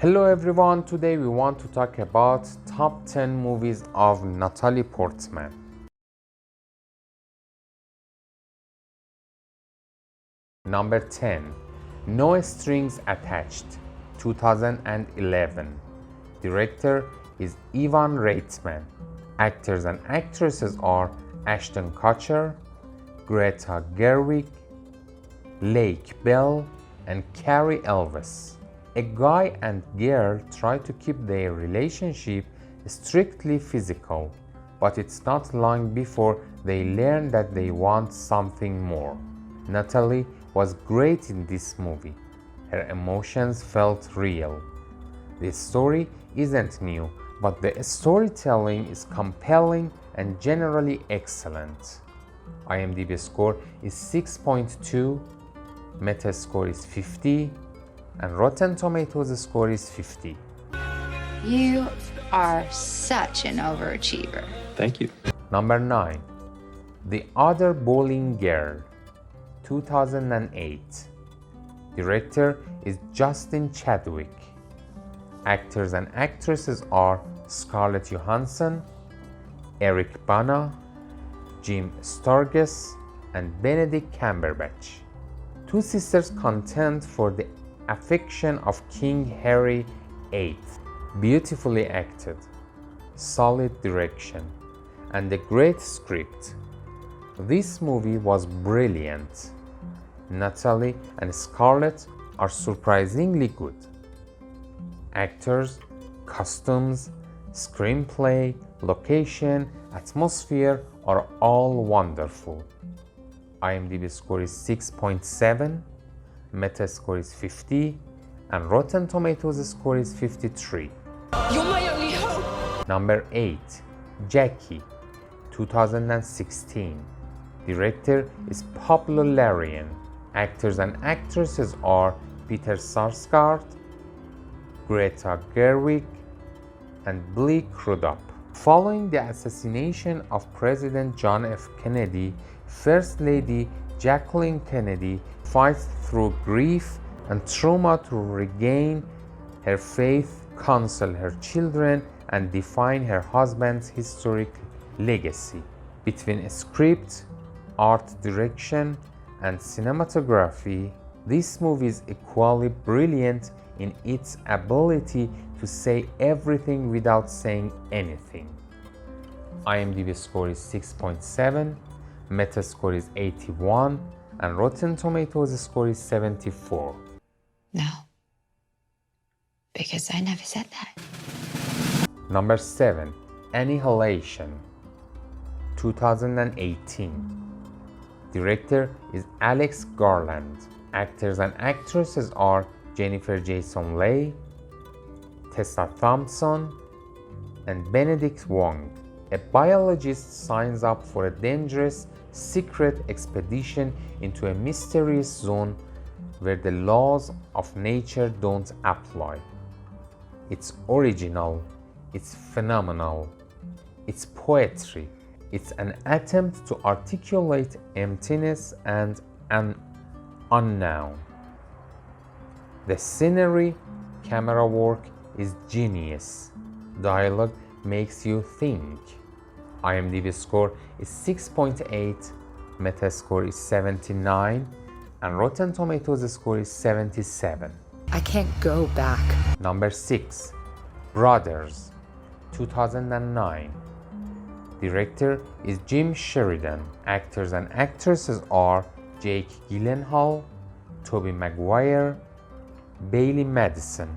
Hello everyone, today we want to talk about top 10 movies of Natalie Portman. Number 10, No Strings Attached, 2011. Director is Ivan Reitman. Actors and actresses are Ashton Kutcher, Greta Gerwig, Lake Bell, and Carrie Elvis. A guy and girl try to keep their relationship strictly physical, but it's not long before they learn that they want something more. Natalie was great in this movie. Her emotions felt real. The story isn't new, but the storytelling is compelling and generally excellent. IMDb score is 6.2, Metascore is 50, and Rotten Tomatoes score is 50. You are such an overachiever. Thank you. Number 9, The Other Boleyn Girl, 2008. Director is Justin Chadwick. Actors and actresses are Scarlett Johansson, Eric Bana, Jim Sturgess, and Benedict Cumberbatch. Two sisters contend for the affection of King Henry VIII. Beautifully acted, solid direction, and a great script. This movie was brilliant. Natalie and Scarlett are surprisingly good. Actors, costumes, screenplay, location, atmosphere are all wonderful. IMDb score is 6.7, Metascore is 50, and Rotten Tomatoes score is 53. You're my only hope! Number 8, Jackie, 2016. Director is Pablo Larraín. Actors and actresses are Peter Sarsgaard, Greta Gerwig, and Blake Crudup. Following the assassination of President John F. Kennedy, First Lady Jacqueline Kennedy fights through grief and trauma to regain her faith, counsel her children, and define her husband's historic legacy. Between script, art direction, and cinematography, this movie is equally brilliant in its ability to say everything without saying anything. IMDb score is 6.7, Metascore is 81, and Rotten Tomatoes score is 74. No. Because I never said that. Number 7, Annihilation, 2018. Director is Alex Garland. Actors and actresses are Jennifer Jason Leigh, Tessa Thompson, and Benedict Wong. A biologist signs up for a dangerous, secret expedition into a mysterious zone where the laws of nature don't apply. It's original, it's phenomenal, it's poetry, it's an attempt to articulate emptiness and an unknown. The scenery, camera work is genius. Dialogue makes you think. IMDb score is 6.8, Metascore is 79, and Rotten Tomatoes score is 77. I can't go back. Number 6, Brothers, 2009. Director is Jim Sheridan. Actors and actresses are Jake Gyllenhaal, Tobey Maguire, Bailey Madison.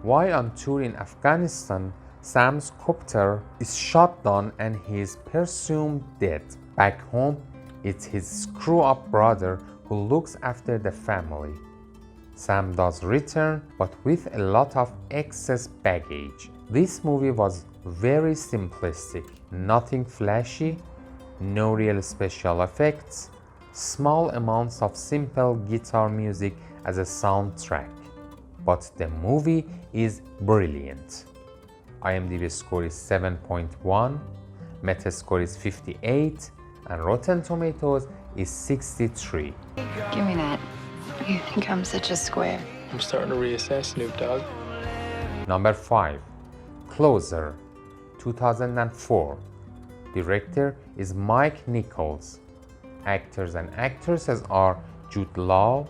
While on tour in Afghanistan, Sam's copter is shot down and he is presumed dead. Back home, it's his screw-up brother who looks after the family. Sam does return, but with a lot of excess baggage. This movie was very simplistic, nothing flashy, no real special effects, small amounts of simple guitar music as a soundtrack. But the movie is brilliant. IMDb score is 7.1, Metascore is 58, and Rotten Tomatoes is 63. Give me that. You think I'm such a square? I'm starting to reassess, Snoop Dogg. Number 5. Closer, 2004. Director is Mike Nichols. Actors and actresses are Jude Law,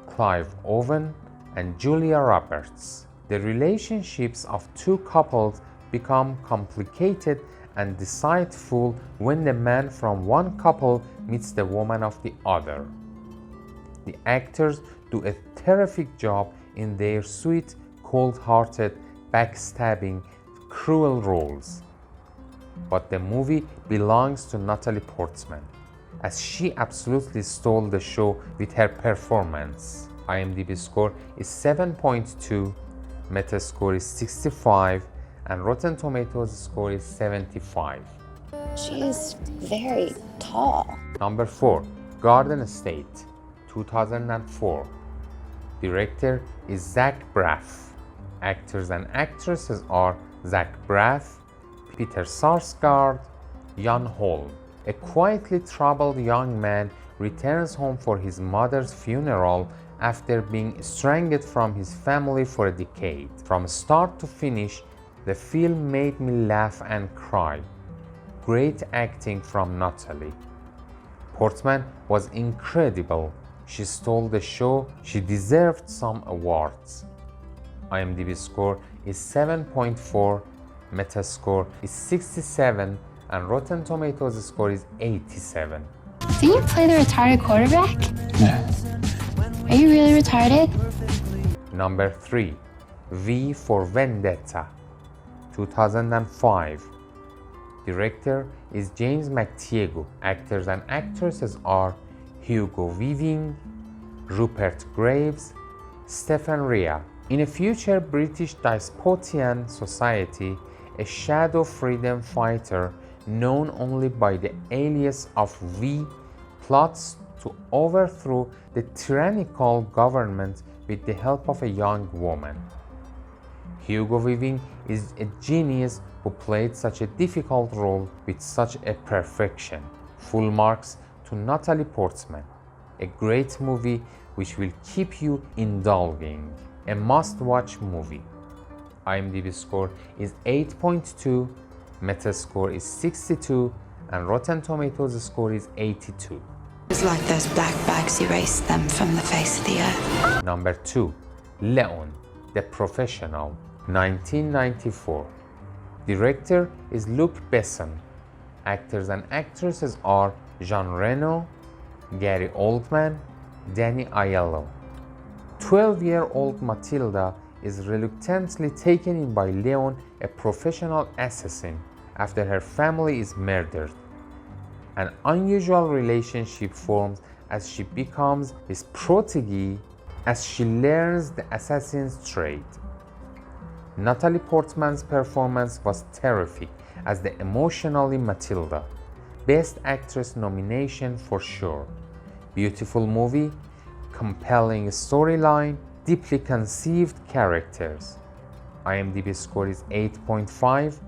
Clive Owen, and Julia Roberts. The relationships of two couples become complicated and deceitful when the man from one couple meets the woman of the other. The actors do a terrific job in their sweet, cold-hearted, backstabbing, cruel roles. But the movie belongs to Natalie Portman, as she absolutely stole the show with her performance. IMDb score is 7.2, Metascore is 65, and Rotten Tomatoes score is 75. She is very tall. Number 4. Garden State, 2004. Director is Zach Braff. Actors and actresses are Zach Braff, Peter Sarsgaard, Jan Holm. A quietly troubled young man returns home for his mother's funeral after being estranged from his family for a decade. From start to finish, the film made me laugh and cry. Great acting from Natalie. Portman was incredible. She stole the show. She deserved some awards. IMDb score is 7.4, Metascore is 67, and Rotten Tomatoes score is 87. Didn't you play the retarded quarterback? Yeah. Are you really retarded? Number 3. V for Vendetta, 2005. Director is James McTeague. Actors and actresses are Hugo Weaving, Rupert Graves, Stephen Rea. In a future British despotian society, a shadow freedom fighter known only by the alias of V plots to overthrow the tyrannical government with the help of a young woman. Hugo Weaving is a genius who played such a difficult role with such a perfection. Full marks to Natalie Portman. A great movie which will keep you indulging. A must-watch movie. IMDb score is 8.2, Metascore is 62, and Rotten Tomatoes score is 82. It's like those black bags erased them from the face of the earth. Number 2. Leon, The Professional, 1994. Director is Luc Besson. Actors and actresses are Jean Reno, Gary Oldman, Danny Aiello. 12-year-old Matilda is reluctantly taken in by Leon, a professional assassin, after her family is murdered. An unusual relationship forms as she becomes his protégé as she learns the assassin's trade. Natalie Portman's performance was terrific as the emotionally Matilda. Best Actress nomination for sure. Beautiful movie, compelling storyline, deeply conceived characters. IMDb score is 8.5,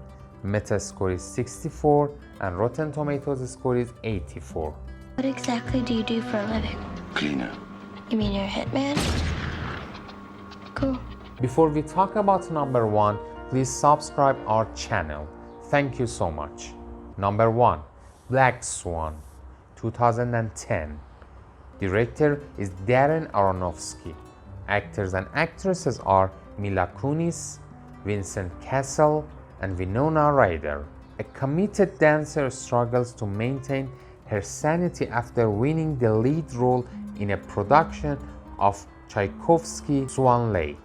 Metascore is 64, and Rotten Tomatoes score is 84. What exactly do you do for a living? Cleaner. You mean you're a hitman? Cool. Before we talk about number 1, please subscribe our channel. Thank you so much. Number 1. Black Swan, 2010. Director is Darren Aronofsky. Actors and actresses are Mila Kunis, Vincent Cassel, and Winona Ryder. A committed dancer struggles to maintain her sanity after winning the lead role in a production of Tchaikovsky's Swan Lake.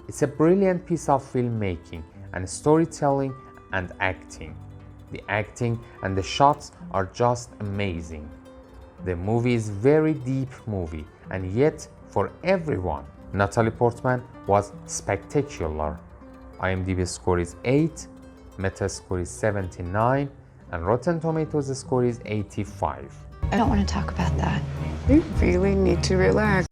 It's a brilliant piece of filmmaking and storytelling and acting. The acting and the shots are just amazing. The movie is very deep movie and yet for everyone. Natalie Portman was spectacular. IMDb score is 8, Metascore is 79, and Rotten Tomatoes score is 85. I don't want to talk about that. You really need to relax.